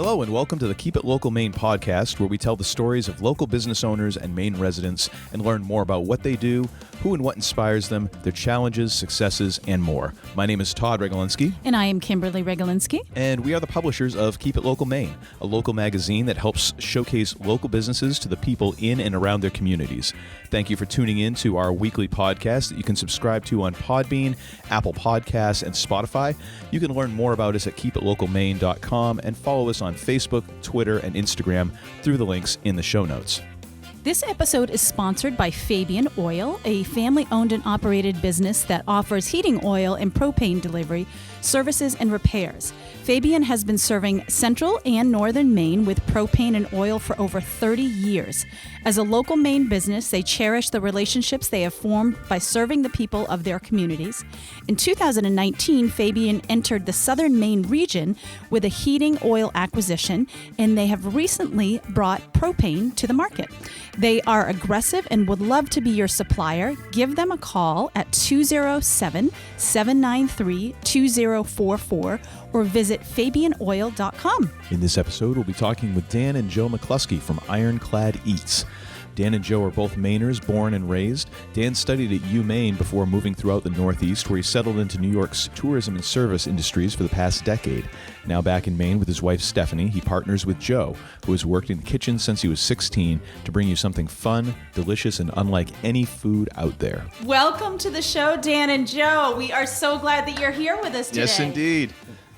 Hello and welcome to the Keep It Local Maine podcast, where we tell the stories of local business owners and Maine residents and learn more about what they do, who and what inspires them, their challenges, successes, and more. My name is Todd Regalinski. And I am Kimberly Regalinski. And we are the publishers of Keep It Local Maine, a local magazine that helps showcase local businesses to the people in and around their communities. Thank you for tuning in to our weekly podcast that you can subscribe to on Podbean, Apple Podcasts, and Spotify. You can learn more about us at keepitlocalmaine.com and follow us on Facebook, Twitter, and Instagram through the links in the show notes. This episode is sponsored by Fabian Oil, a family-owned and operated business that offers heating oil and propane delivery, services, and repairs. Fabian has been serving central and northern Maine with propane and oil for over 30 years. As a local Maine business, they cherish the relationships they have formed by serving the people of their communities. In 2019, Fabian entered the southern Maine region with a heating oil acquisition, and they have recently brought propane to the market. They are aggressive and would love to be your supplier. Give them a call at 207-793-2044 or visit fabianoil.com. In this episode, we'll be talking with Dan and Joe McCluskey from Clad Eats. Dan and Joe are both Mainers, born and raised. Dan studied at UMaine before moving throughout the Northeast, where he settled into New York's tourism and service industries for the past decade. Now back in Maine with his wife Stephanie, he partners with Joe, who has worked in the kitchen since he was 16, to bring you something fun, delicious, and unlike any food out there. Welcome to the show, Dan and Joe. We are so glad that you're here with us today. Yes, indeed.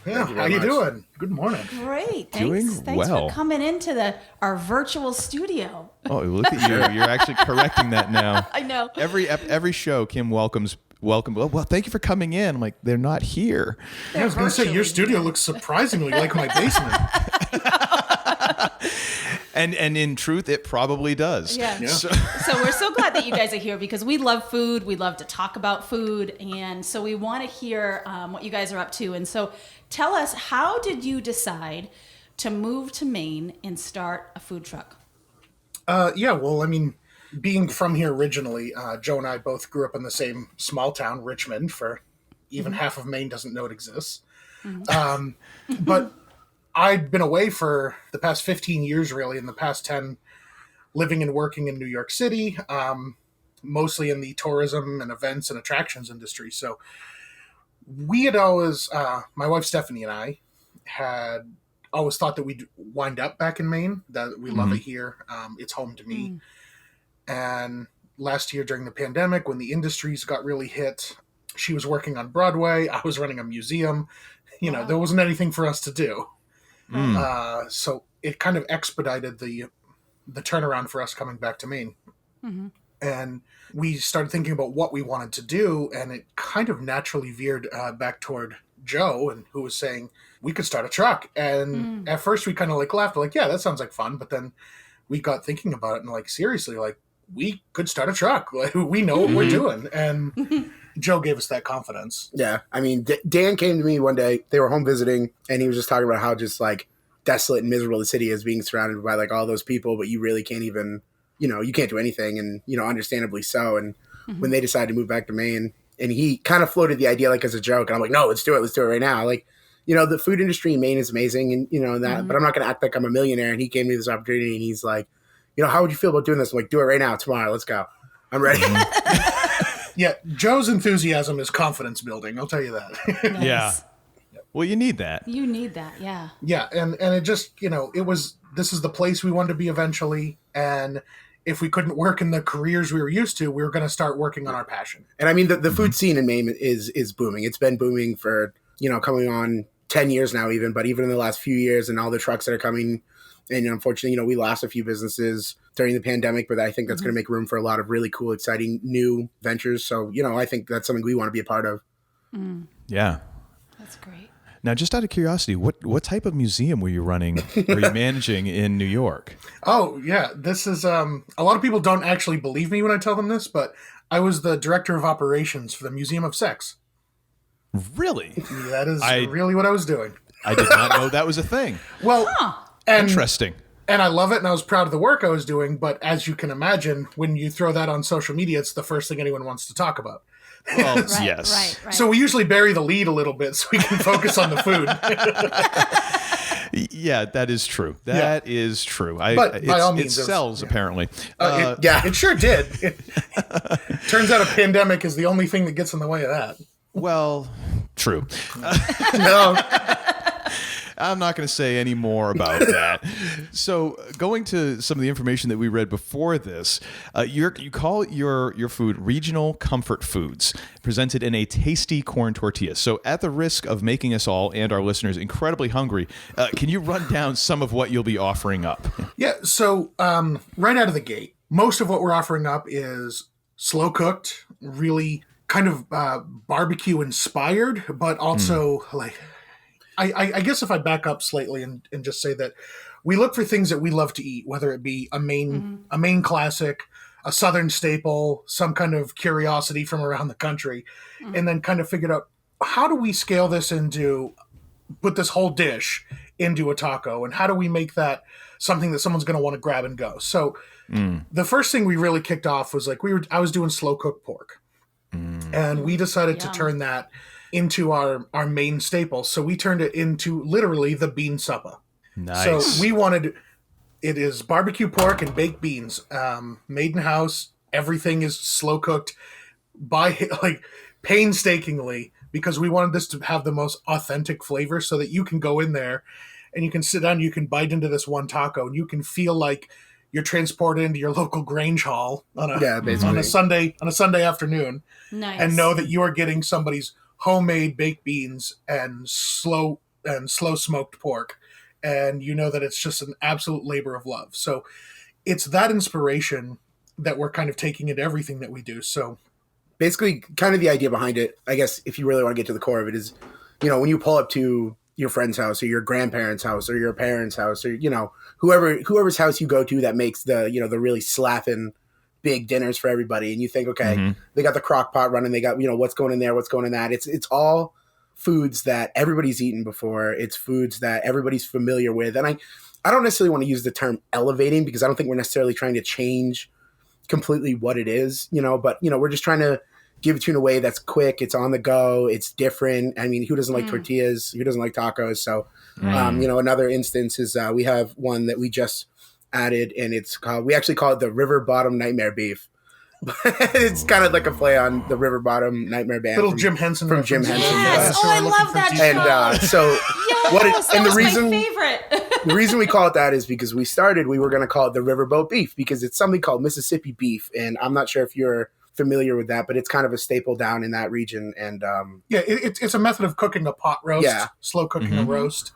Yeah, how you doing? Good morning. Great. Doing Thanks well. for coming into our virtual studio. Oh, look at you. You're actually correcting that now. I know. Every show, Kim welcome. Well, thank you for coming in. I'm like, they're not here. I was going to say, your studio looks surprisingly like my basement. And in truth, it probably does. Yeah. Yeah. So we're so glad that you guys are here because we love food. We love to talk about food. And so we want to hear what you guys are up to. And so tell us, how did you decide to move to Maine and start a food truck? Being from here originally, Joe and I both grew up in the same small town, Richmond, for even half of Maine doesn't know it exists. But I'd been away for the past 15 years, really, in the past 10, living and working in New York City, mostly in the tourism and events and attractions industry. So we had always, my wife Stephanie and I had always thought that we'd wind up back in Maine, that we love it here. It's home to me. And last year during the pandemic, when the industries got really hit, she was working on Broadway. I was running a museum. Wow. There wasn't anything for us to do. So it kind of expedited the turnaround for us coming back to Maine. And we started thinking about what we wanted to do, and it kind of naturally veered back toward Joe, and who was saying we could start a truck. And at first we kind of laughed, yeah, that sounds like fun. But then we got thinking about it and seriously, we could start a truck. We know what we're doing. And Joe gave us that confidence. Yeah. I mean, Dan came to me one day, they were home visiting, and he was just talking about how just desolate and miserable the city is, being surrounded by all those people, but you really can't even, you can't do anything. And, understandably so. And when they decided to move back to Maine, and he kind of floated the idea as a joke, and I'm like, no, let's do it right now. The food industry in Maine is amazing, and that, but I'm not going to act like I'm a millionaire. And he gave me this opportunity, and he's like, how would you feel about doing this? I'm like, do it right now, tomorrow, let's go. I'm ready. Yeah, Joe's enthusiasm is confidence building. I'll tell you that. Nice. Yeah. Well, you need that. You need that, yeah. Yeah, and it just, this is the place we wanted to be eventually, and if we couldn't work in the careers we were used to, we were going to start working on our passion. And I mean, the food scene in Maine is booming. It's been booming for, coming on 10 years now even, but even in the last few years and all the trucks that are coming. And unfortunately, we lost a few businesses during the pandemic, but I think that's going to make room for a lot of really cool, exciting new ventures. So, I think that's something we want to be a part of. Yeah. That's great. Now, just out of curiosity, what type of museum were you running or you managing in New York? Oh, yeah. This is, a lot of people don't actually believe me when I tell them this, but I was the director of operations for the Museum of Sex. Really? That is really what I was doing. I did not know that was a thing. Well, interesting. And I love it, and I was proud of the work I was doing, but as you can imagine, when you throw that on social media, it's the first thing anyone wants to talk about. Well, Right, yes. right. So we usually bury the lead a little bit so we can focus on the food. Yeah, that is true. That is true. But by all means, it sells apparently. It sure did. Turns out a pandemic is the only thing that gets in the way of that. Well, true. No. I'm not going to say any more about that. So, going to some of the information that we read before this, you call your food regional comfort foods, presented in a tasty corn tortilla. So, at the risk of making us all and our listeners incredibly hungry, can you run down some of what you'll be offering up? Yeah. So, right out of the gate, most of what we're offering up is slow cooked, really kind of barbecue inspired, but also like. I guess if I back up slightly and just say that we look for things that we love to eat, whether it be a Maine classic, a Southern staple, some kind of curiosity from around the country, and then kind of figured out how do we scale this put this whole dish into a taco, and how do we make that something that someone's going to want to grab and go. So the first thing we really kicked off was I was doing slow cooked pork, and we decided to turn that into our main staple. So we turned it into literally the bean supper. Nice. So it is barbecue pork and baked beans, made in house. Everything is slow cooked painstakingly, because we wanted this to have the most authentic flavor, so that you can go in there and you can sit down, you can bite into this one taco, and you can feel like you're transported into your local Grange Hall on a Sunday afternoon. Nice. And know that you are getting somebody's homemade baked beans and slow smoked pork, and you know that it's just an absolute labor of love. So it's that inspiration that we're kind of taking into everything that we do. So basically, kind of the idea behind it, I guess, if you really want to get to the core of it, is, when you pull up to your friend's house or your grandparents' house or your parents' house, or whoever's house you go to that makes the the really slapping big dinners for everybody, and you think, okay, they got the crock pot running, they got what's going in there, what's going in that. It's all foods that everybody's eaten before. It's foods that everybody's familiar with, and I don't necessarily want to use the term elevating, because I don't think we're necessarily trying to change completely what it is, but we're just trying to give it to you in a way that's quick, it's on the go, it's different. I mean, who doesn't like tortillas? Who doesn't like tacos? So another instance is we have one that we just added, and we actually call it the River Bottom Nightmare Beef. It's kind of like a play on the River Bottom Nightmare Band. Little Jim Henson from Jim Henson. Yes. Oh, I love that show. And so the reason we call it that is because we were going to call it the Riverboat Beef, because it's something called Mississippi beef, and I'm not sure if you're familiar with that, but it's kind of a staple down in that region. And it's a method of cooking a pot roast, slow cooking a roast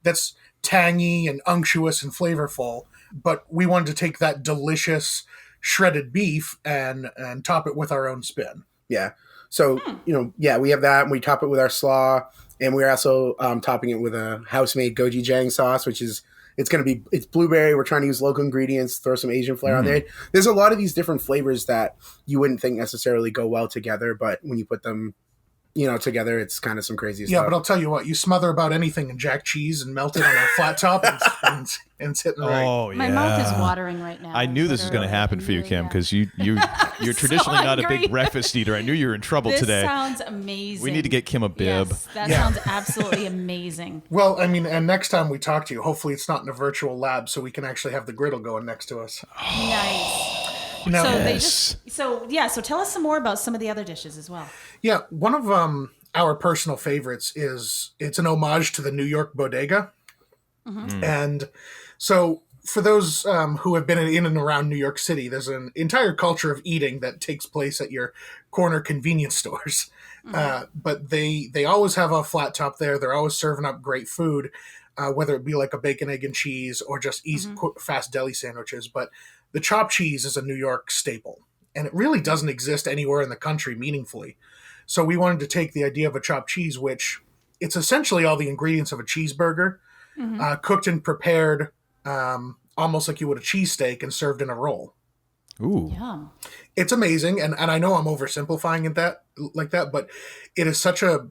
that's tangy and unctuous and flavorful, but we wanted to take that delicious shredded beef and top it with our own spin. Yeah. So, we have that, and we top it with our slaw, and we're also topping it with a house-made gochujang sauce, which is, it's blueberry. We're trying to use local ingredients, throw some Asian flair on there. There's a lot of these different flavors that you wouldn't think necessarily go well together, but when you put them together, it's kind of some crazy stuff. Yeah, but I'll tell you what, you smother about anything in jack cheese and melt it on a flat top, and it's hitting right. Oh, yeah. My mouth is watering right now. I knew this was going to happen for you, Kim, because you're traditionally not a big breakfast eater. I knew you were in trouble today. This sounds amazing. We need to get Kim a bib. Yes, that sounds absolutely amazing. Well, I mean, and next time we talk to you, hopefully it's not in a virtual lab, so we can actually have the griddle going next to us. Nice. No. So tell us some more about some of the other dishes as well. Yeah, one of our personal favorites it's an homage to the New York bodega. And so for those who have been in and around New York City, there's an entire culture of eating that takes place at your corner convenience stores. But they always have a flat top there. They're always serving up great food, whether it be like a bacon, egg, and cheese or just easy, quick, fast deli sandwiches. But the chopped cheese is a New York staple, and it really doesn't exist anywhere in the country meaningfully. So we wanted to take the idea of a chopped cheese, which it's essentially all the ingredients of a cheeseburger, cooked and prepared almost like you would a cheesesteak, and served in a roll. Ooh. Yum. It's amazing, and I know I'm oversimplifying it like that, but it is such a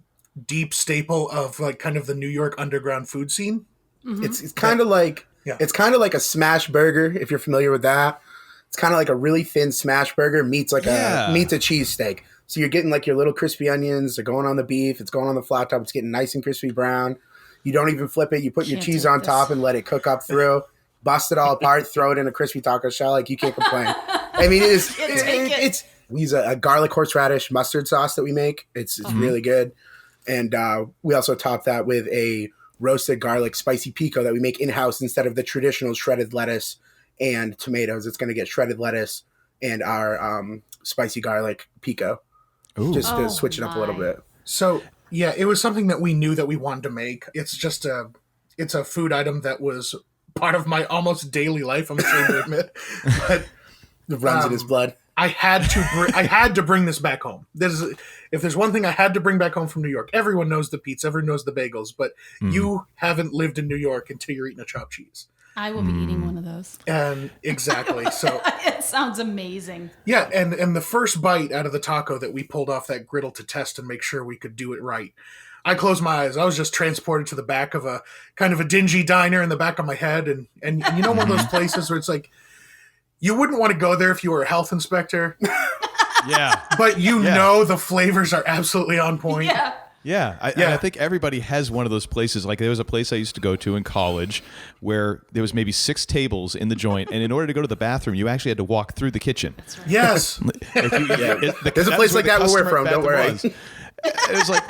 deep staple of like kind of the New York underground food scene. It's kind of like it's kind of like a smash burger, if you're familiar with that. It's kind of like a really thin smash burger meets a cheesesteak. So you're getting like your little crispy onions. They're going on the beef. It's going on the flat top. It's getting nice and crispy brown. You don't even flip it. You put your Can't cheese take on this. top and let it cook up through. Bust it all apart, throw it in a crispy taco shell. Like, you can't complain. I mean, we use a garlic horseradish mustard sauce that we make. It's really good. And we also top that with a roasted garlic spicy pico that we make in-house instead of the traditional shredded lettuce and tomatoes. It's going to get shredded lettuce and our spicy garlic pico. Ooh. Just to switch it up a little bit. So, yeah, it was something that we knew that we wanted to make. It's just it's a food item that was part of my almost daily life, I'm ashamed to admit. But It runs in his blood. I had to bring this back home. If there's one thing I had to bring back home from New York, everyone knows the pizza, everyone knows the bagels, but you haven't lived in New York until you're eating a chopped cheese. I will be eating one of those. And exactly. So It sounds amazing. yeah, and the first bite out of the taco that we pulled off that griddle to test and make sure we could do it right, I closed my eyes. I was just transported to the back of a kind of a dingy diner in the back of my head, and you know, one of those places where it's like, you wouldn't want to go there if you were a health inspector. Yeah. But you know the flavors are absolutely on point. Yeah. Yeah, I think everybody has one of those places. Like, there was a place I used to go to in college where there was maybe 6 tables in the joint, and in order to go to the bathroom, you actually had to walk through the kitchen. Yes. There's a place like that where we're from. Don't worry. It was like,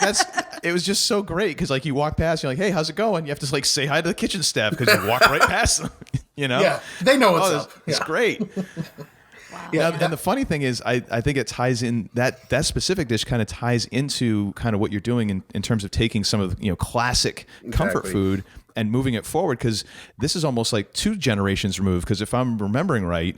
it was just so great because, like, you walk past, you're like, hey, how's it going? You have to, like, say hi to the kitchen staff because you walk right past them. You know? Yeah, they know what's up. It's Yeah. great. Yeah, and the funny thing is, I think it ties in, that specific dish kind of ties into kind of what you're doing in terms of taking some of the, you know, classic comfort Exactly. food and moving it forward, because this is almost like 2 generations removed. Because if I'm remembering right,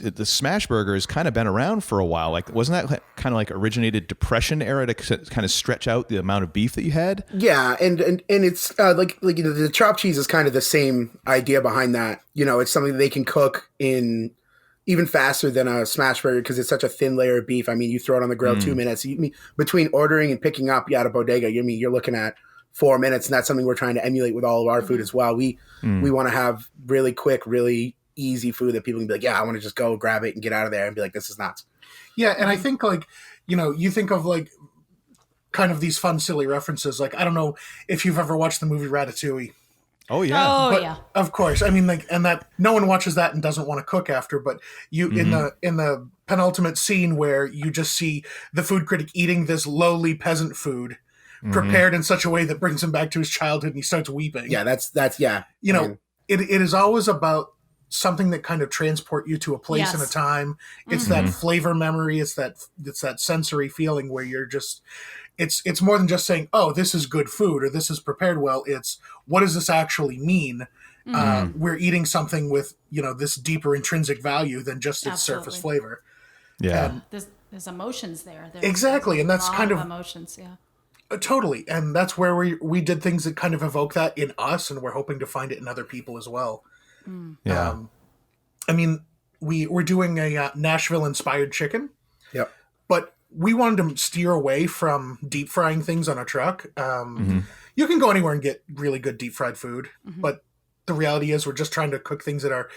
the smash burger has kind of been around for a while. Like, wasn't that kind of like originated Depression era to kind of stretch out the amount of beef that you had? Yeah, and it's like you know, the chopped cheese is kind of the same idea behind that. You know, it's something that they can cook in even faster than a smash burger because it's such a thin layer of beef. I mean, you throw it on the grill 2 minutes. Between ordering and picking up at a bodega, you're looking at 4 minutes, and that's something we're trying to emulate with all of our food as well. We want to have really quick, really easy food that people can be like, yeah, I want to just go grab it and get out of there and be like, this is nuts. Yeah, and I think, like, you know, you think of, like, kind of these fun, silly references. Like, I don't know if you've ever watched the movie Ratatouille. Oh yeah. Oh, But yeah. of course, I mean, like, and that no one watches that and doesn't want to cook after. But you in the penultimate scene where you just see the food critic eating this lowly peasant food prepared in such a way that brings him back to his childhood, and he starts weeping. Yeah, that's yeah. You know, And it is always about something that kind of transport you to a place and a Yes. time. It's that flavor memory. It's that sensory feeling where you're just. It's more than just saying, oh, this is good food or this is prepared well. It's, what does this actually mean? We're eating something with, you know, this deeper intrinsic value than just its surface Absolutely. flavor. Yeah. There's emotions there. There's Exactly, and that's a lot kind of- emotions. Yeah. Totally. And that's where we did things that kind of evoke that in us, and we're hoping to find it in other people as well. Yeah. I mean, we're doing a Nashville-inspired chicken, yep. but we wanted to steer away from deep frying things on a truck. You can go anywhere and get really good deep fried food, but the reality is we're just trying to cook things that are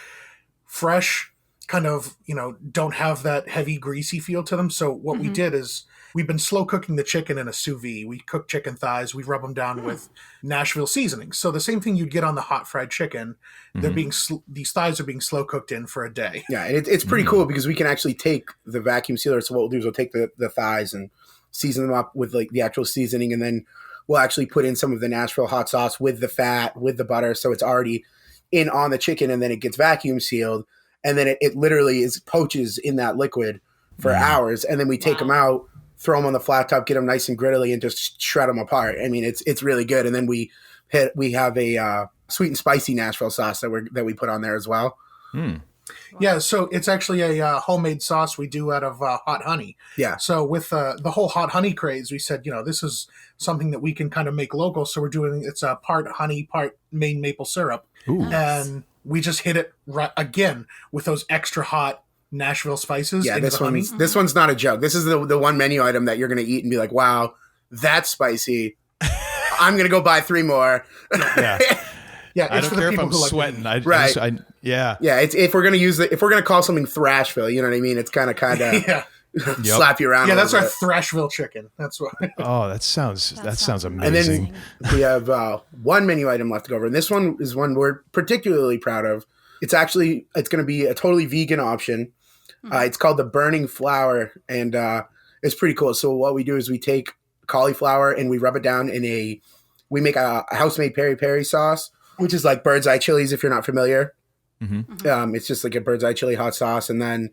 fresh, kind of, you know, don't have that heavy greasy feel to them. So what we did is we've been slow cooking the chicken in a sous vide. We cook chicken thighs. We rub them down with Nashville seasoning. So the same thing you'd get on the hot fried chicken, they're being these thighs are being slow cooked in for a day. Yeah, and it's pretty cool because we can actually take the vacuum sealer. So what we'll do is we'll take the thighs and season them up with like the actual seasoning, and then we'll actually put in some of the Nashville hot sauce with the fat, with the butter, so it's already in on the chicken, and then it gets vacuum sealed, and then it literally poaches in that liquid for hours, and then we take them out, throw them on the flat top, get them nice and griddly, and just shred them apart. I mean, it's really good. And then we have a sweet and spicy Nashville sauce that we put on there as well. Yeah, so it's actually a homemade sauce we do out of hot honey. Yeah. So with the whole hot honey craze, we said, you know, this is something that we can kind of make local. So we're doing, it's a part honey, part Maine maple syrup. Ooh. And we just hit it again with those extra hot Nashville spices. Yeah, into the honey. this one's not a joke. This is the one menu item that you're going to eat and be like, wow, that's spicy. I'm going to go buy 3 more. Yeah. Yeah, I it's don't for the care if people I'm who like sweating. meat. Yeah. Yeah, it's if we're going to call something Thrashville, you know what I mean? It's kind of Yeah. slap you around. Yeah, a that's little our bit. Thrashville chicken. That's what. Oh, that sounds And amazing. then we have one menu item left to go over, and this one is one we're particularly proud of. It's going to be a totally vegan option. It's called the Burning Flour, and it's pretty cool. So what we do is we take cauliflower and we rub it down we make a house-made peri-peri sauce, which is like bird's eye chilies if you're not familiar. It's just like a bird's eye chili hot sauce, and then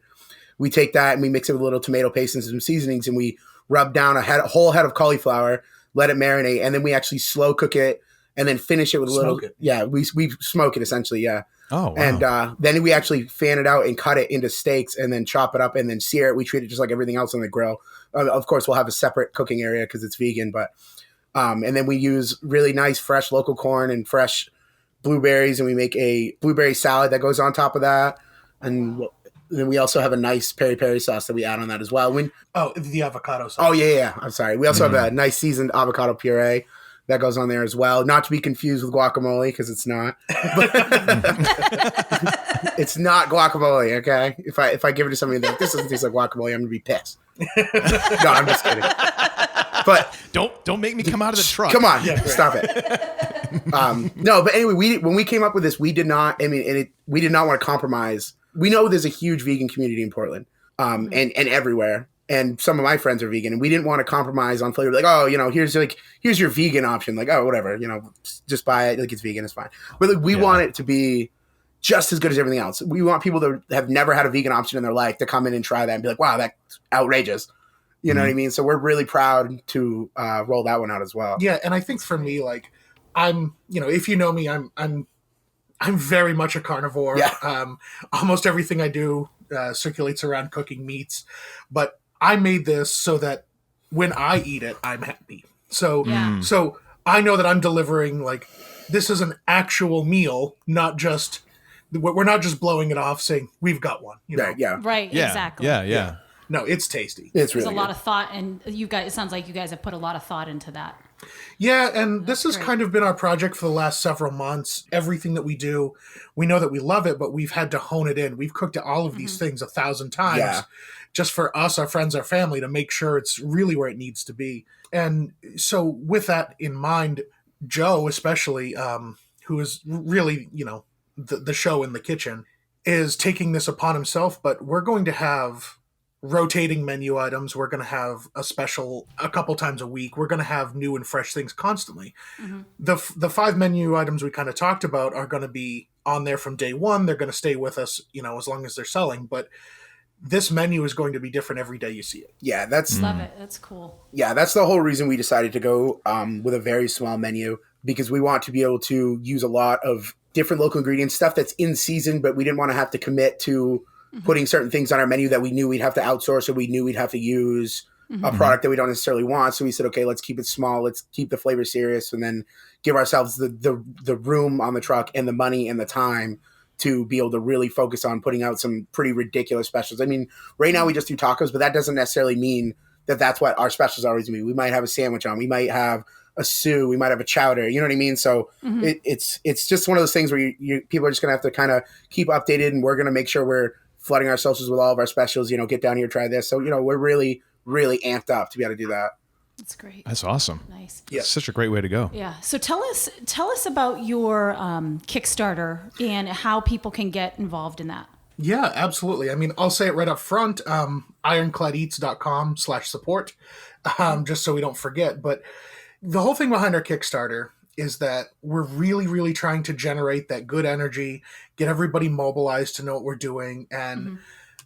we take that and we mix it with a little tomato paste and some seasonings, and we rub down a whole head of cauliflower, let it marinate, and then we actually slow cook it, and then finish it with a little. Smoke it. Yeah, we smoke it essentially. Yeah. Oh, wow. And then we actually fan it out and cut it into steaks, and then chop it up and then sear it. We treat it just like everything else on the grill. Of course, we'll have a separate cooking area because it's vegan, but and then we use really nice fresh local corn and fresh blueberries, and we make a blueberry salad that goes on top of that, and then we also have a nice peri-peri sauce that we add on that as well. The avocado sauce. Oh yeah. I'm sorry. We also have a nice seasoned avocado puree that goes on there as well. Not to be confused with guacamole, because it's not. It's not guacamole. Okay. If I give it to somebody that this doesn't taste like guacamole, I'm gonna be pissed. No, I'm just kidding. But don't make me come out of the truck. come on, stop it. No, but anyway, when we came up with this, we did not. I mean, we did not want to compromise. We know there's a huge vegan community in Portland, and everywhere. And some of my friends are vegan, and we didn't want to compromise on flavor. Like, oh, here's your vegan option. Like, oh, whatever, just buy it. Like, it's vegan, it's fine. But like, we want it to be just as good as everything else. We want people that have never had a vegan option in their life to come in and try that and be like, wow, that's outrageous. You know what I mean? So we're really proud to roll that one out as well. Yeah, and I think for me, like, I'm, if you know me, I'm very much a carnivore. Yeah. Almost everything I do circulates around cooking meats, but I made this so that when I eat it, I'm happy. So I know that I'm delivering, like, this is an actual meal, not just, we're not just blowing it off saying we've got one. Right, yeah. Right, Yeah. exactly. Yeah. No, it's tasty. It's There's really a lot good. of thought, and you guys, it sounds like you guys have put a lot of thought into that. Yeah, and this has great. kind of been our project for the last several months. Everything that we do, we know that we love it, but we've had to hone it in. We've cooked all of these things 1,000 times just for us, our friends, our family, to make sure it's really where it needs to be. And so with that in mind, Joe especially, who is really, the show in the kitchen, is taking this upon himself, but we're going to have rotating menu items. We're going to have a special a couple times a week. We're going to have new and fresh things constantly. The 5 menu items we kind of talked about are going to be on there from day one. They're going to stay with us, as long as they're selling. But this menu is going to be different every day you see it. Yeah, that's Love it. That's cool. Yeah, that's the whole reason we decided to go with a very small menu, because we want to be able to use a lot of different local ingredients, stuff that's in season, but we didn't want to have to commit to putting certain things on our menu that we knew we'd have to outsource, or we knew we'd have to use a product that we don't necessarily want. So we said, okay, let's keep it small. Let's keep the flavor serious, and then give ourselves the room on the truck and the money and the time to be able to really focus on putting out some pretty ridiculous specials. I mean, right now we just do tacos, but that doesn't necessarily mean that that's what our specials always be. We might have a sandwich on, we might have a stew, we might have a chowder, you know what I mean? So it's just one of those things where people are just gonna have to kind of keep updated, and we're gonna make sure we're flooding our socials with all of our specials, get down here, try this. So, we're really, really amped up to be able to do that. That's great. That's awesome. Nice. Yeah. It's such a great way to go. Yeah. So tell us about your Kickstarter and how people can get involved in that. Yeah, absolutely. I mean, I'll say it right up front, ironcladeats.com/support, just so we don't forget. But the whole thing behind our Kickstarter is that we're really, really trying to generate that good energy, get everybody mobilized to know what we're doing. And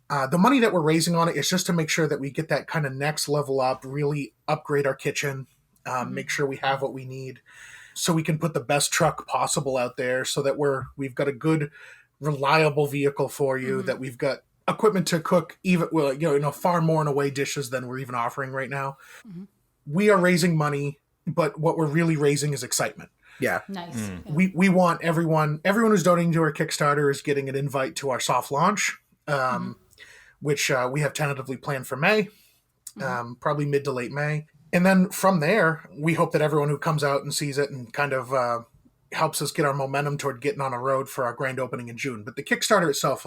the money that we're raising on it is just to make sure that we get that kind of next level up, really upgrade our kitchen, make sure we have what we need so we can put the best truck possible out there, so that we've got a good, reliable vehicle for you, that we've got equipment to cook even, far more in away dishes than we're even offering right now. We are raising money, but what we're really raising is excitement. Yeah. Nice. Yeah. We want everyone who's donating to our Kickstarter is getting an invite to our soft launch, which we have tentatively planned for May, probably mid to late May. And then from there, we hope that everyone who comes out and sees it and kind of helps us get our momentum toward getting on a road for our grand opening in June. But the Kickstarter itself,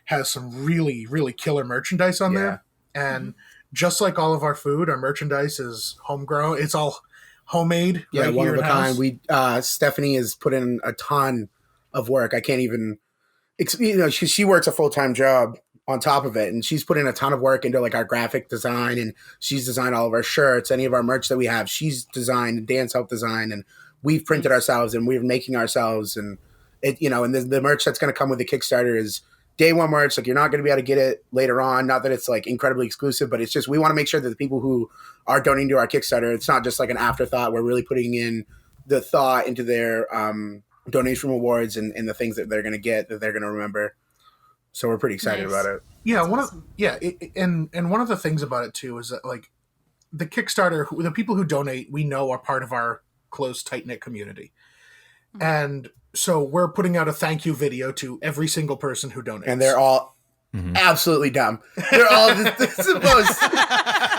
has some really, really killer merchandise on there. And just like all of our food, our merchandise is homegrown. It's all homemade. Yeah, right one here of a in-house. kind. Stephanie has put in a ton of work. I can't even, she works a full-time job on top of it, and she's put in a ton of work into like our graphic design, and she's designed all of our shirts, any of our merch that we have. She's designed, and Dan's helped design, and we've printed ourselves, and we're making ourselves, and and the merch that's going to come with the Kickstarter is day one merch. Like, you're not going to be able to get it later on. Not that it's like incredibly exclusive, but it's just, we want to make sure that the people who are donating to our Kickstarter, it's not just like an afterthought. We're really putting in the thought into their donation rewards and the things that they're going to get, that they're going to remember. So we're pretty excited about it. Yeah, and one of the things about it too is that, like, the Kickstarter, the people who donate, we know are part of our close, tight-knit community. And so we're putting out a thank you video to every single person who donates. And they're all absolutely dumb. They're all the most.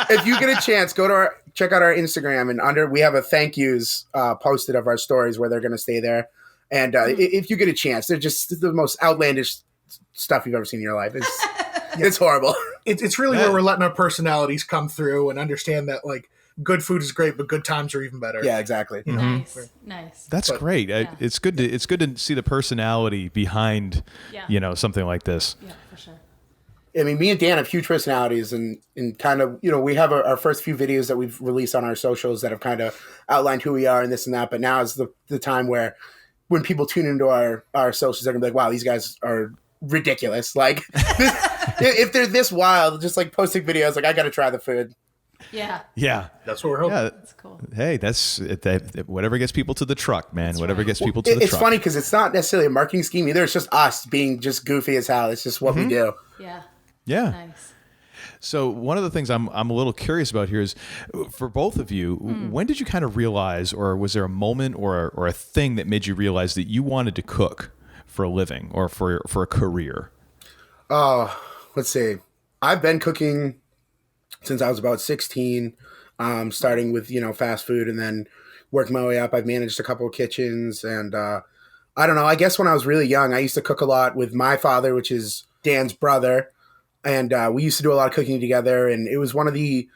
If you get a chance, check out our Instagram, and we have a thank yous posted of our stories where they're going to stay there. And if you get a chance, they're just the most outlandish stuff you've ever seen in your life. It's horrible. It's really where we're letting our personalities come through and understand that, like, good food is great, but good times are even better. Yeah, exactly. Nice. That's great. It's good to see the personality behind something like this. Yeah, for sure. I mean, me and Dan have huge personalities, and kind of, we have our first few videos that we've released on our socials that have kind of outlined who we are and this and that. But now is the time where, when people tune into our socials, they're gonna be like, wow, these guys are ridiculous. Like, if they're this wild, just like posting videos, like, I got to try the food. Yeah. That's what we're hoping. Yeah, That's cool. Hey, that's whatever gets people to the truck, man. That's whatever gets people to the truck. It's funny because it's not necessarily a marketing scheme either. It's just us being just goofy as hell. It's just what we do. Yeah. Nice. So one of the things I'm a little curious about here is, for both of you, when did you kind of realize, or was there a moment or a thing that made you realize that you wanted to cook for a living or for a career? Let's see. I've been cooking since I was about 16, starting with, fast food, and then worked my way up. I've managed a couple of kitchens, and I don't know. I guess when I was really young, I used to cook a lot with my father, which is Dan's brother. And we used to do a lot of cooking together, and it was one of the,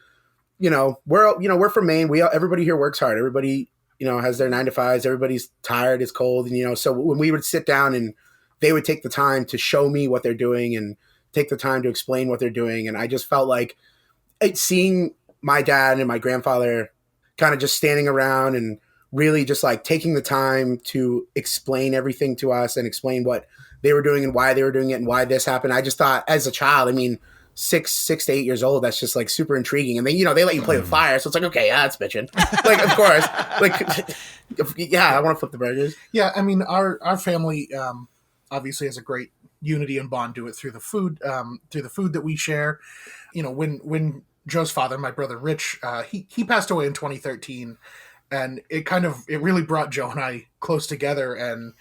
we're from Maine. Everybody here works hard. Everybody, has their 9-to-5s. Everybody's tired. It's cold, and so when we would sit down, and they would take the time to show me what they're doing and take the time to explain what they're doing, and I just felt like seeing my dad and my grandfather kind of just standing around and really just like taking the time to explain everything to us and explain what they were doing and why they were doing it and why this happened. I just thought, as a child, I mean, 6 to 8 years old, that's just like super intriguing. And then, they let you play with fire. So it's like, okay, yeah, that's bitching. Like, of course, like, yeah, I want to flip the burgers. Yeah. I mean, our family, obviously has a great unity and bond to it through the food that we share. When Joe's father, my brother, Rich, he passed away in 2013, and it really brought Joe and I close together. And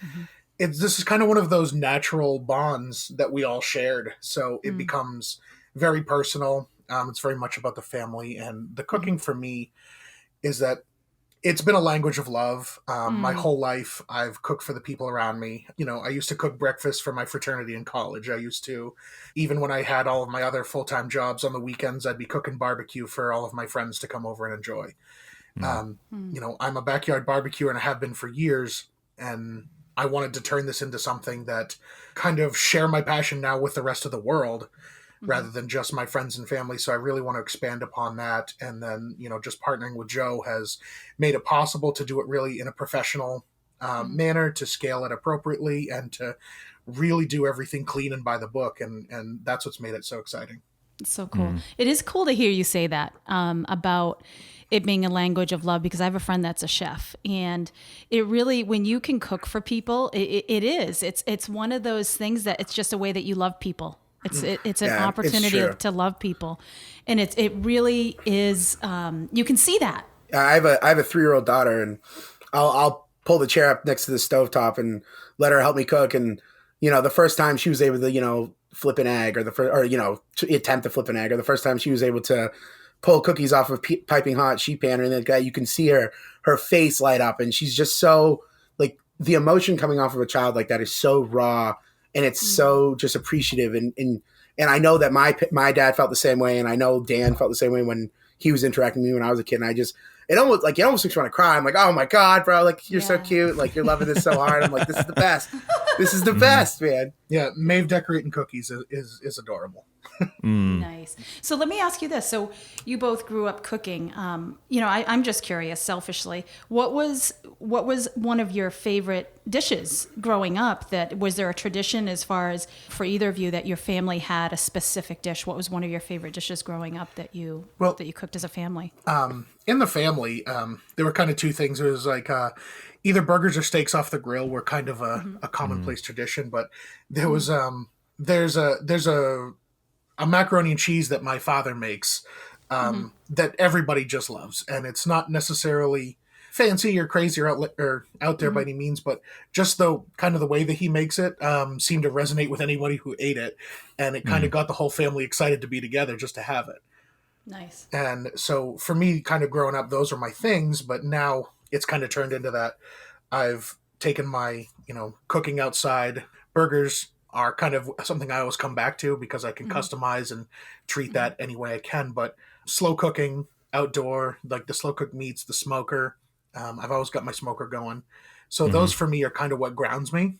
this is kind of one of those natural bonds that we all shared. So it becomes very personal. It's very much about the family, and the cooking for me is that it's been a language of love. My whole life, I've cooked for the people around me. I used to cook breakfast for my fraternity in college. I used to, even when I had all of my other full-time jobs on the weekends, I'd be cooking barbecue for all of my friends to come over and enjoy. I'm a backyard barbecuer, and I have been for years. And I wanted to turn this into something that kind of share my passion now with the rest of the world, rather than just my friends and family. So I really want to expand upon that. And then, just partnering with Joe has made it possible to do it really in a professional manner, to scale it appropriately, and to really do everything clean and by the book. And that's what's made it so exciting. It's so cool. It is cool to hear you say that about it being a language of love, because I have a friend that's a chef, and it really, when you can cook for people, it's one of those things that it's just a way that you love people. It's an opportunity to love people, and it really is. You can see that. I have a 3-year-old daughter, and I'll pull the chair up next to the stovetop and let her help me cook. And the first time she was able to flip an egg, or attempt to flip an egg, or the first time she was able to pull cookies off of piping hot sheet pan, and then you can see her face light up, and she's just so, like, the emotion coming off of a child like that is so raw, and it's so just appreciative, and And I know that my dad felt the same way, and I know Dan felt the same way when he was interacting with me when I was a kid. And it almost makes me want to cry. I'm like, oh my God, bro, like you're so cute, like you're loving this so hard. I'm like, this is the best. This is the best, man. Yeah, Maeve decorating cookies is adorable. Nice. So let me ask you this. So you both grew up cooking. I'm just curious, selfishly, what was one of your favorite dishes growing up? Was there a tradition as far as for either of you that your family had a specific dish? What was one of your favorite dishes growing up that you cooked as a family? In the family, there were kind of two things. It was like either burgers or steaks off the grill were kind of a commonplace tradition, but there was there's a macaroni and cheese that my father makes that everybody just loves, and it's not necessarily fancy or crazy or out there by any means, but just the kind of the way that he makes it seemed to resonate with anybody who ate it, and it kind of got the whole family excited to be together just to have it. Nice. And so for me, kind of growing up, those are my things, but now it's kind of turned into that. I've taken my, cooking outside. Burgers are kind of something I always come back to because I can customize and treat that any way I can. But slow cooking, outdoor, like the slow cooked meats, the smoker. I've always got my smoker going. So those for me are kind of what grounds me.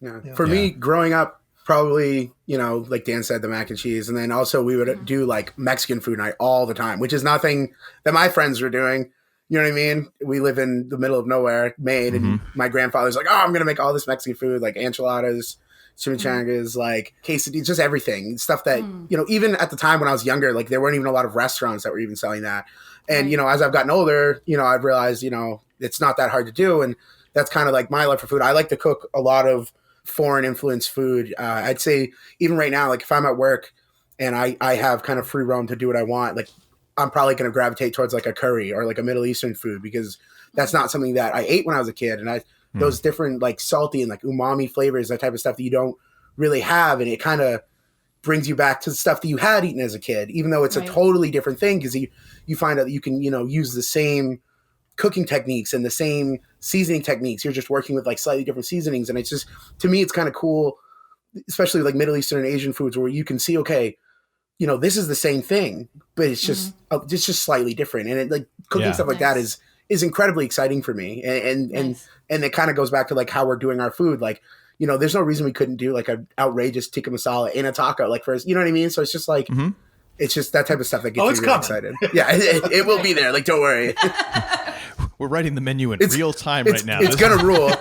Yeah. For me, growing up, probably, like Dan said, the mac and cheese. And then also we would do like Mexican food night all the time, which is nothing that my friends were doing. You know what I mean? We live in the middle of nowhere, Maine, and my grandfather's like, oh, I'm going to make all this Mexican food, like enchiladas, chimichangas, like quesadillas, just everything. Stuff that, even at the time when I was younger, like there weren't even a lot of restaurants that were even selling that. And, as I've gotten older, I've realized, it's not that hard to do. And that's kind of like my love for food. I like to cook a lot of foreign influence food. I'd say even right now, like if I'm at work and I have kind of free roam to do what I want, like I'm probably going to gravitate towards like a curry or like a Middle Eastern food because that's not something that I ate when I was a kid. And those different like salty and like umami flavors, that type of stuff that you don't really have. And it kind of brings you back to the stuff that you had eaten as a kid, even though it's a totally different thing because you find out that you can, use the same cooking techniques and the same seasoning techniques. You're just working with like slightly different seasonings. And it's just, to me, it's kind of cool, especially like Middle Eastern and Asian foods where you can see, okay, this is the same thing, but it's just slightly different. And it like cooking stuff like that is incredibly exciting for me. And it kind of goes back to like how we're doing our food. Like, there's no reason we couldn't do like an outrageous tikka masala in a taco, like for, you know what I mean? So it's just like, it's just that type of stuff that gets me really excited. Yeah, it will be there. Like, don't worry. We're writing the menu in real time right now. It's going to rule.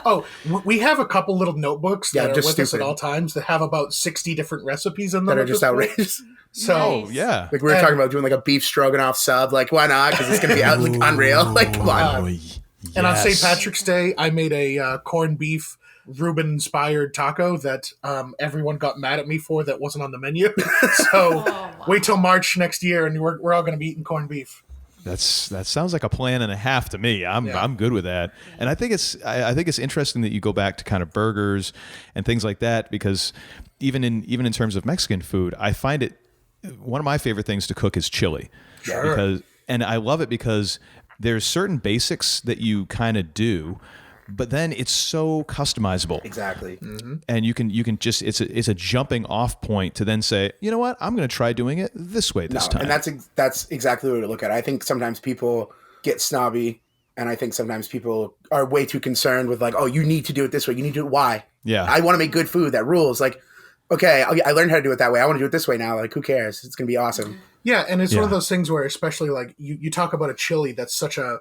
Oh, we have a couple little notebooks that are with us at all times that have about 60 different recipes in them. That are just outrageous. So, yeah. Like we were talking about doing like a beef stroganoff sub. Like, why not? Because it's going to be like unreal. Like, come on. Yes. And on St. Patrick's Day, I made a corned beef Reuben-inspired taco that everyone got mad at me for that wasn't on the menu. So wait till March next year, and we're all going to be eating corned beef. That sounds like a plan and a half to me. I'm good with that. And I think it's interesting that you go back to kind of burgers and things like that because even in terms of Mexican food, I find it one of my favorite things to cook is chili. Sure. And I love it because there's certain basics that you kind of do, but then it's so customizable. Exactly. And you can just it's a jumping off point to then say, you know what, I'm going to try doing it this way this time. And that's exactly the way to look at it. I think sometimes people get snobby, and I think sometimes people are way too concerned with like, oh, you need to do it this way. You need to do it. Why? Yeah. I want to make good food that rules. Like, okay, I learned how to do it that way. I want to do it this way now. Like, who cares? It's going to be awesome. Yeah, and it's one of those things where, especially like you talk about a chili that's such a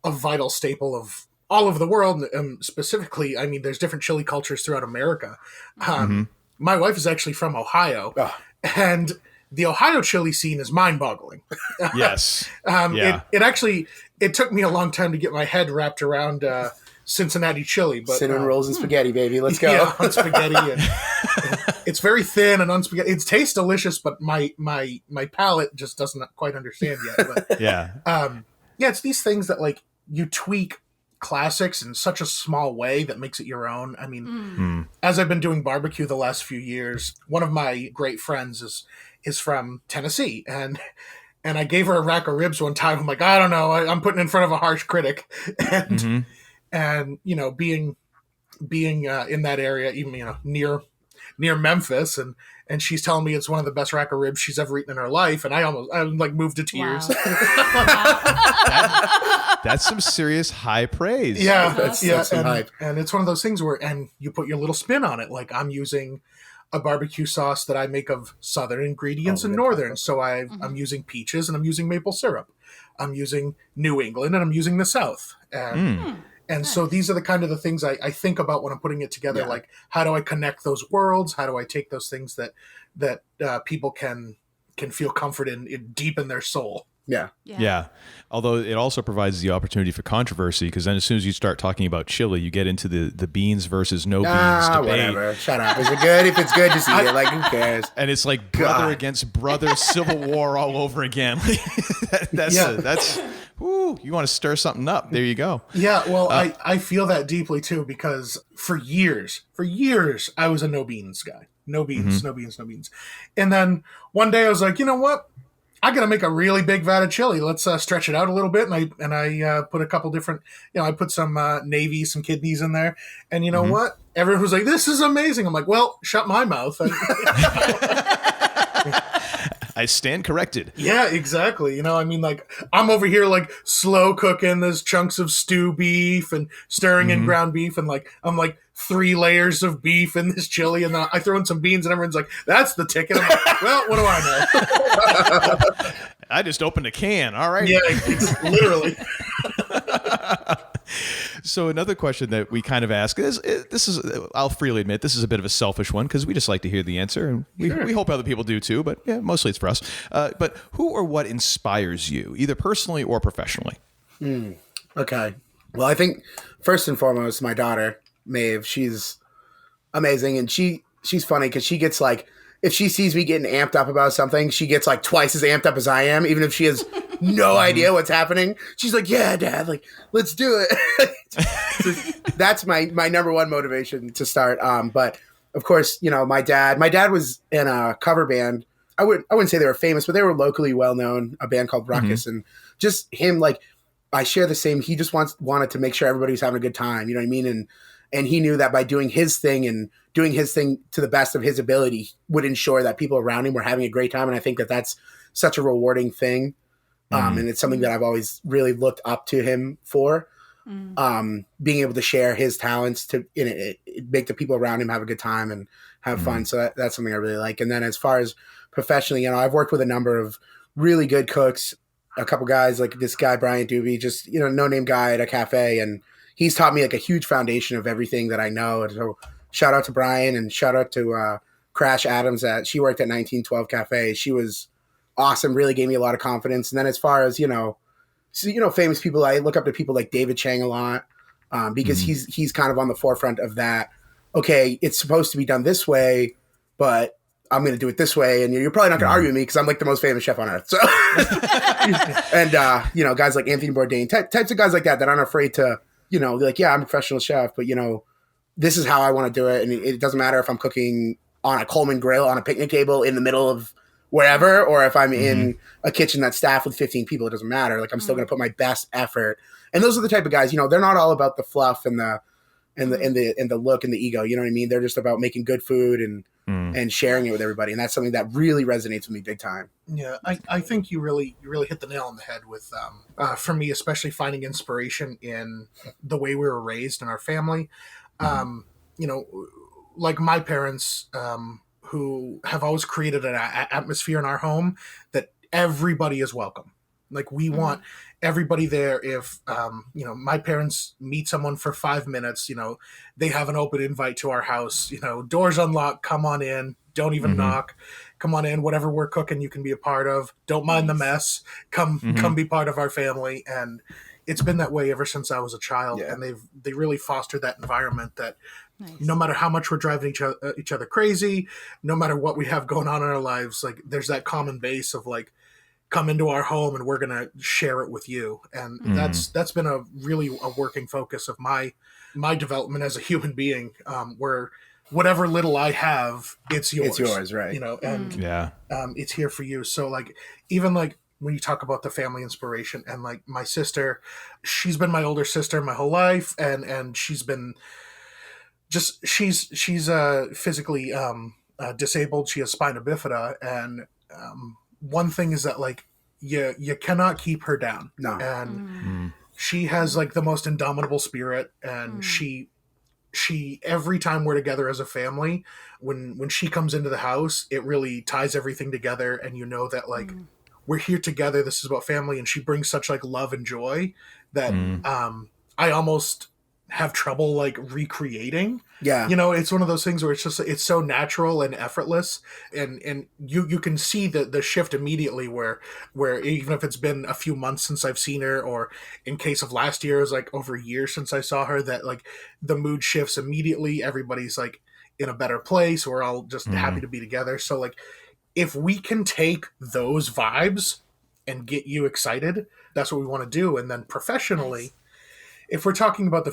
vital staple of all over the world. Specifically, I mean, there's different chili cultures throughout America. My wife is actually from Ohio, and the Ohio chili scene is mind-boggling. Yes. It took me a long time to get my head wrapped around Cincinnati chili, but cinnamon rolls and spaghetti, baby. Let's go. Yeah, on spaghetti. And it's very thin and on spaghetti. It tastes delicious, but my palate just doesn't quite understand yet. But, it's these things that like you tweak classics in such a small way that makes it your own. I mean, as I've been doing barbecue the last few years, one of my great friends is from Tennessee, and I gave her a rack of ribs one time. I'm like, I don't know, I'm putting in front of a harsh critic, and being in that area, even near near Memphis, and she's telling me it's one of the best rack of ribs she's ever eaten in her life, and I'm like moved to tears. Wow. That's some serious high praise. Yeah, That's some hype. and it's one of those things where, and you put your little spin on it. Like, I'm using a barbecue sauce that I make of Southern ingredients and Northern. So I'm using peaches and I'm using maple syrup. I'm using New England and I'm using the South. And so these are the kind of the things I think about when I'm putting it together. Yeah. Like, how do I connect those worlds? How do I take those things that people can feel comfort in deep in their soul? Yeah. Although it also provides the opportunity for controversy, because then as soon as you start talking about chili, you get into the beans versus no beans debate. Whatever. Shut up. Is it good? If it's good, just eat it. Like, who cares? And it's like brother against brother, civil war all over again. That's whoo, you want to stir something up. There you go. Yeah, well, I feel that deeply too, because for years, I was a no beans guy. No beans, no beans, no beans. And then one day I was like, you know what? I got to make a really big vat of chili. Let's stretch it out a little bit. And I put a couple different, I put some navy, some kidneys in there. And you know what? Everyone was like, this is amazing. I'm like, well, shut my mouth. I stand corrected. Yeah, exactly. Like, I'm over here like slow cooking this chunks of stew beef and stirring in ground beef. And like, I'm like 3 layers of beef in this chili. And then I throw in some beans and everyone's like, that's the ticket. I'm like, well, what do I know? I just opened a can. All right. Yeah, it's literally. So another question that we kind of ask is, I'll freely admit, this is a bit of a selfish one, because we just like to hear the answer, and we hope other people do too, but yeah, mostly it's for us. But who or what inspires you, either personally or professionally? Okay. Well, I think first and foremost, my daughter, Maeve, she's amazing, and she's funny because she gets like, if she sees me getting amped up about something, she gets like twice as amped up as I am, even if she has no idea what's happening. She's like, yeah, Dad, like, let's do it. So that's my number one motivation to start. But of course, my dad was in a cover band. I wouldn't say they were famous, but they were locally well known, a band called Ruckus. And just him, like, I share the same. He just wanted to make sure everybody was having a good time. You know what I mean? And he knew that by doing his thing and doing his thing to the best of his ability would ensure that people around him were having a great time. And I think that that's such a rewarding thing. And it's something that I've always really looked up to him for. Being able to share his talents to make the people around him have a good time and have fun. So that's something I really like. And then as far as professionally, I've worked with a number of really good cooks, a couple guys like this guy, Brian Doobie, just, no-name guy at a cafe. And he's taught me like a huge foundation of everything that I know. And so shout out to Brian and shout out to Crash Adams. She worked at 1912 Cafe. She was awesome, really gave me a lot of confidence. And then as far as, famous people, I look up to people like David Chang a lot because he's kind of on the forefront of that. Okay, it's supposed to be done this way, but I'm going to do it this way. And you're probably not going to argue with me because I'm like the most famous chef on earth. So, and, guys like Anthony Bourdain, types of guys like that aren't afraid to, be like, yeah, I'm a professional chef, but, this is how I want to do it. And it doesn't matter if I'm cooking on a Coleman grill on a picnic table in the middle of wherever, or if I'm in a kitchen that's staffed with 15 people, it doesn't matter. Like, I'm still going to put my best effort. And those are the type of guys, they're not all about the fluff and the look and the ego. You know what I mean? They're just about making good food and sharing it with everybody. And that's something that really resonates with me big time. Yeah. I think you really hit the nail on the head with, for me, especially finding inspiration in the way we were raised in our family. Like my parents, who have always created an atmosphere in our home that everybody is welcome. Like, we want everybody there. If, my parents meet someone for 5 minutes, they have an open invite to our house, doors unlocked, come on in, don't even knock, come on in, whatever we're cooking, you can be a part of, don't mind the mess, come be part of our family. And it's been that way ever since I was a child. Yeah. And they really fostered that environment that no matter how much we're driving each other crazy, no matter what we have going on in our lives, like, there's that common base of like, come into our home and we're going to share it with you. And that's been a working focus of my development as a human being, where whatever little I have, it's yours. It's yours, right? And it's here for you. So like, even like when you talk about the family inspiration, and like my sister, she's been my older sister my whole life, and she's been just she's physically disabled. She has spina bifida, and one thing is that like you cannot keep her down. No. And she has like the most indomitable spirit, and she every time we're together as a family, when she comes into the house, it really ties everything together, and you know that like we're here together, this is about family, and she brings such like love and joy that I almost have trouble like recreating. Yeah. You know, it's one of those things where it's so natural and effortless, and you can see the shift immediately where even if it's been a few months since I've seen her, or in case of last year it was like over a year since I saw her, that like the mood shifts immediately. Everybody's like in a better place. We're all just happy to be together. So like if we can take those vibes and get you excited, that's what we want to do. And then professionally, if we're talking about the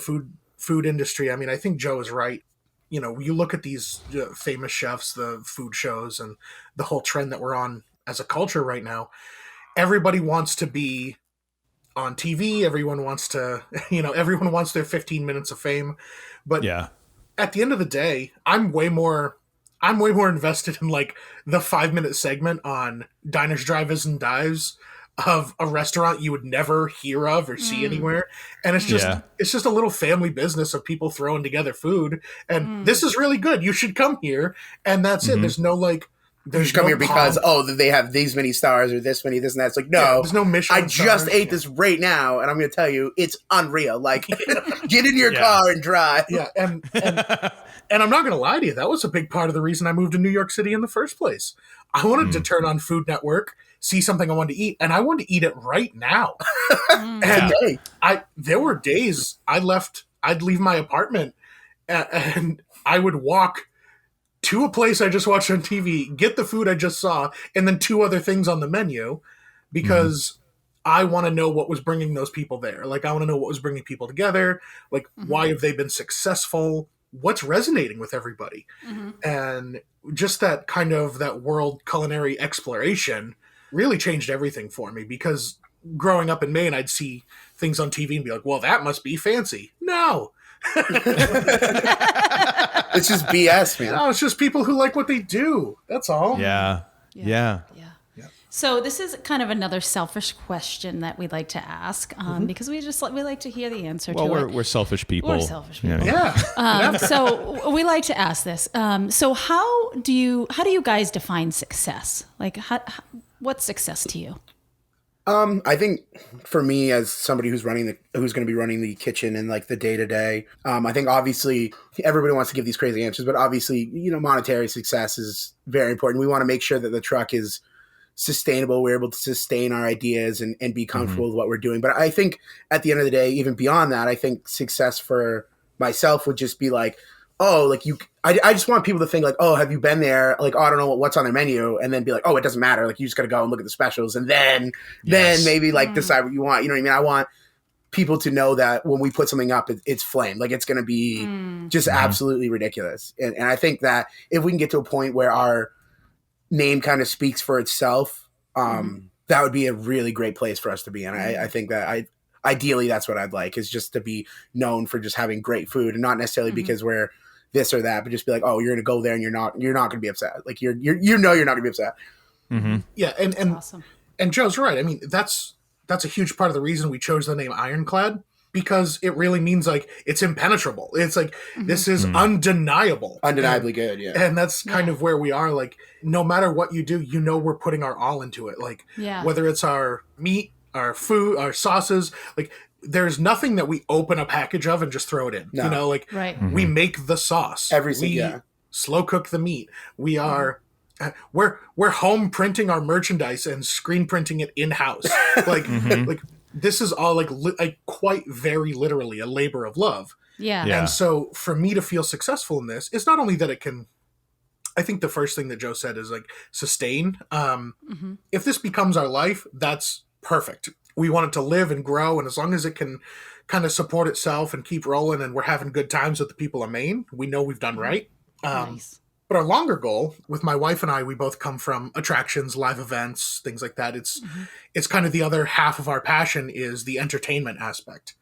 food industry, I mean, I think Joe is right. You know, you look at these famous chefs, the food shows, and the whole trend that we're on as a culture right now. Everybody wants to be on TV. Everyone wants to, everyone wants their 15 minutes of fame. But at the end of the day, I'm way more invested in like the 5-minute segment on Diners, Drive-Ins, and Dives of a restaurant you would never hear of or see anywhere. And it's just a little family business of people throwing together food. And this is really good. You should come here. And that's it. There's no like, You should come here because, they have these many stars or this many, this and that. It's like, no, there's no Michelin I just stars. ate this right now, and I'm going to tell you, it's unreal. Like, get in your car and drive. Yeah, and I'm not going to lie to you. That was a big part of the reason I moved to New York City in the first place. I wanted to turn on Food Network, see something I wanted to eat, and I wanted to eat it right now. And there were days I'd leave my apartment, and I would walk to a place I just watched on TV, get the food I just saw, and then 2 other things on the menu, because I want to know what was bringing those people there. Like, I want to know what was bringing people together. Like, why have they been successful? What's resonating with everybody? And just that kind of that world culinary exploration really changed everything for me, because growing up in Maine, I'd see things on TV and be like, well, that must be fancy. No. It's just BS, man. No, it's just people who like what they do. That's all. Yeah. So this is kind of another selfish question that we'd like to ask, because we like to hear the answer to it. We're selfish people. We're selfish people. Yeah. So we like to ask this. So how do you guys define success? Like, what's success to you? I think for me, as somebody who's going to be running the kitchen and like the day to day, I think obviously everybody wants to give these crazy answers, but obviously, monetary success is very important. We want to make sure that the truck is sustainable. We're able to sustain our ideas and be comfortable with what we're doing. But I think at the end of the day, even beyond that, I think success for myself would just be like, I just want people to think like, oh, have you been there? Like, oh, I don't know what's on their menu. And then be like, oh, it doesn't matter. Like, you just got to go and look at the specials. And then maybe like decide what you want. You know what I mean? I want people to know that when we put something up, it's flame. Like, it's going to be just absolutely ridiculous. And I think that if we can get to a point where our name kind of speaks for itself, that would be a really great place for us to be. And I think that ideally that's what I'd like, is just to be known for just having great food, and not necessarily because we're this or that, but just be like, oh, you're going to go there and you're not going to be upset. Like, you're not going to be upset. Yeah. And awesome. And Joe's right. I mean, that's a huge part of the reason we chose the name Ironclad, because it really means like it's impenetrable. It's like, this is undeniable. Undeniably good. Yeah. And that's kind of where we are. Like, no matter what you do, we're putting our all into it. Like, whether it's our meat, our food, our sauces, like, there's nothing that we open a package of and just throw it in. No. We make the sauce. We slow cook the meat. We are we're home printing our merchandise and screen printing it in house. Like this is all like quite very literally a labor of love. Yeah. And so for me to feel successful in this, it's not only that it can, I think the first thing that Joe said is like sustain. If this becomes our life, that's perfect. We want it to live and grow, and as long as it can kind of support itself and keep rolling, and we're having good times with the people of Maine, we know we've done right. Nice. But our longer goal with my wife and I, we both come from attractions, live events, things like that. It's kind of the other half of our passion is the entertainment aspect.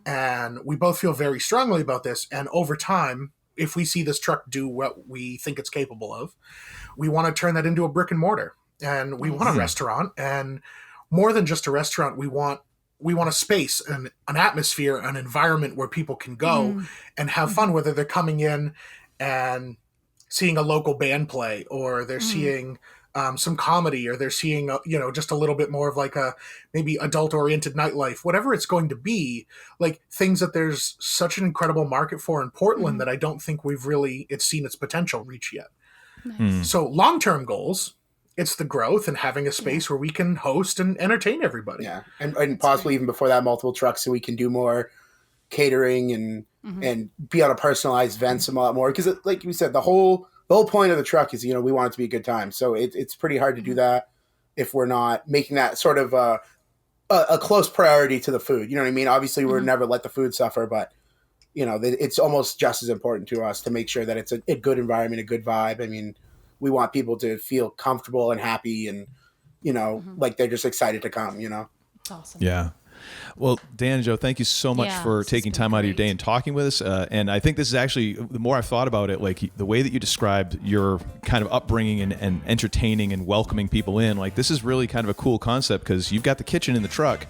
And we both feel very strongly about this. And over time, if we see this truck do what we think it's capable of, we want to turn that into a brick and mortar. And we want a restaurant, and more than just a restaurant, we want a space and an atmosphere, an environment where people can go and have fun, whether they're coming in and seeing a local band play, or they're seeing some comedy, or they're seeing, just a little bit more of like a maybe adult oriented nightlife, whatever it's going to be, like things that there's such an incredible market for in Portland that I don't think it's seen its potential reach yet. Nice. So long-term goals, it's the growth and having a space where we can host and entertain everybody. Yeah. And possibly even before that, multiple trucks, so we can do more catering and be on a personalized events a lot more. Because like you said, the whole point of the truck is, we want it to be a good time. So it's pretty hard to do that if we're not making that sort of a close priority to the food. You know what I mean? Obviously, we'll never let the food suffer, but it's almost just as important to us to make sure that it's a good environment, a good vibe. I mean, we want people to feel comfortable and happy and, like they're just excited to come, It's awesome. Yeah. Well, Dan and Joe, thank you so much for taking time out of your day and talking with us. And I think this is actually, the more I've thought about it, like the way that you described your kind of upbringing and entertaining and welcoming people in, like this is really kind of a cool concept, because you've got the kitchen in the truck.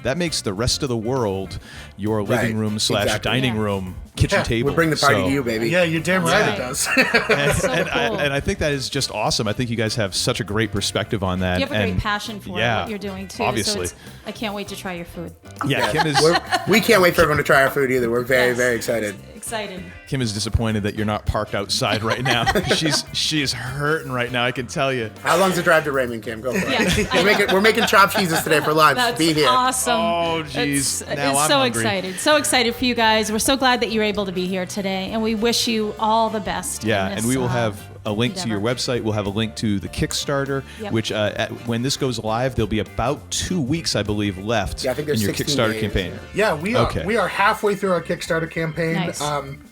That makes the rest of the world your living room / dining room, kitchen table. We'll bring the party to you, baby. Yeah, you're damn right it does. And I think that is just awesome. I think you guys have such a great perspective on that. You have a great passion for what you're doing too. Obviously. So I can't wait to try your food. Yeah, Kim is. We can't wait for everyone to try our food either. We're very, very excited. Excited. Kim is disappointed that you're not parked outside right now. She is hurting right now. I can tell you. How long's the drive to Raymond, Kim? Go for it. Yeah, we're making chopped cheeses today for lunch. That's Be here. awesome. Oh, jeez. Now It's I'm so hungry. excited. So excited for you guys. We're so glad that you're able to be here today, and we wish you all the best. Yeah, in this, and we will have a link to your endeavor. website. We'll have a link to the Kickstarter, Yep. which when this goes live, there'll be about 2 weeks, I believe, left Yeah, I think there's in your 16 Kickstarter days, campaign. Yeah, we are halfway through our Kickstarter campaign. Nice.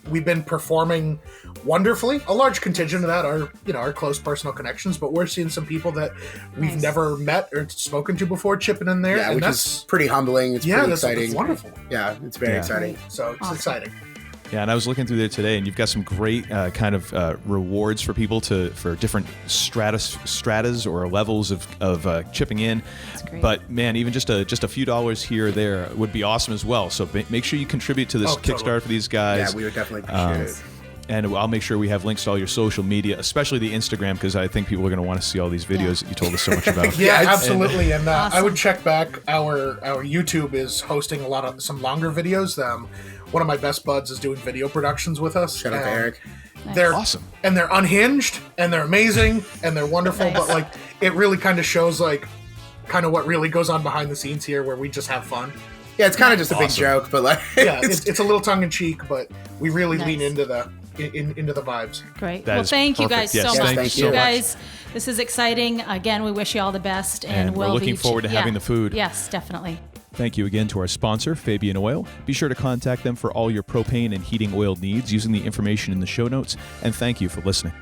We've been performing wonderfully. A large contingent of that are our close personal connections, but we're seeing some people that we've Nice. never met or spoken to before chipping in there. Yeah, and which is pretty humbling. It's pretty exciting. That's wonderful. Yeah, it's very exciting. So it's Awesome. exciting. Yeah, and I was looking through there today, and you've got some great kind of rewards for people for different stratas or levels of chipping in. That's great. But man, even just a few dollars here or there would be awesome as well. So make sure you contribute to this totally. Kickstarter for these guys. Yeah, we would definitely appreciate it. And I'll make sure we have links to all your social media, especially the Instagram, because I think people are going to want to see all these videos that you told us so much about. Yeah, absolutely. And I Awesome. would check back. Our YouTube is hosting some longer videos. One of my best buds is doing video productions with us. Shout out to Eric. They're Awesome. And they're unhinged, and they're amazing, and they're wonderful. Nice. But like, it really kind of shows kind of what really goes on behind the scenes here, where we just have fun. Yeah, it's kind of just a big Awesome. joke, but like, Yeah, it's a little tongue in cheek, but we really lean Nice. into the vibes. Great. That well, is thank you perfect. guys Yes, so much. thank You you. guys, this is exciting. Again, we wish you all the best, And we're we'll looking be forward to having the food. Yes, definitely. Thank you again to our sponsor, Fabian Oil. Be sure to contact them for all your propane and heating oil needs using the information in the show notes. And thank you for listening.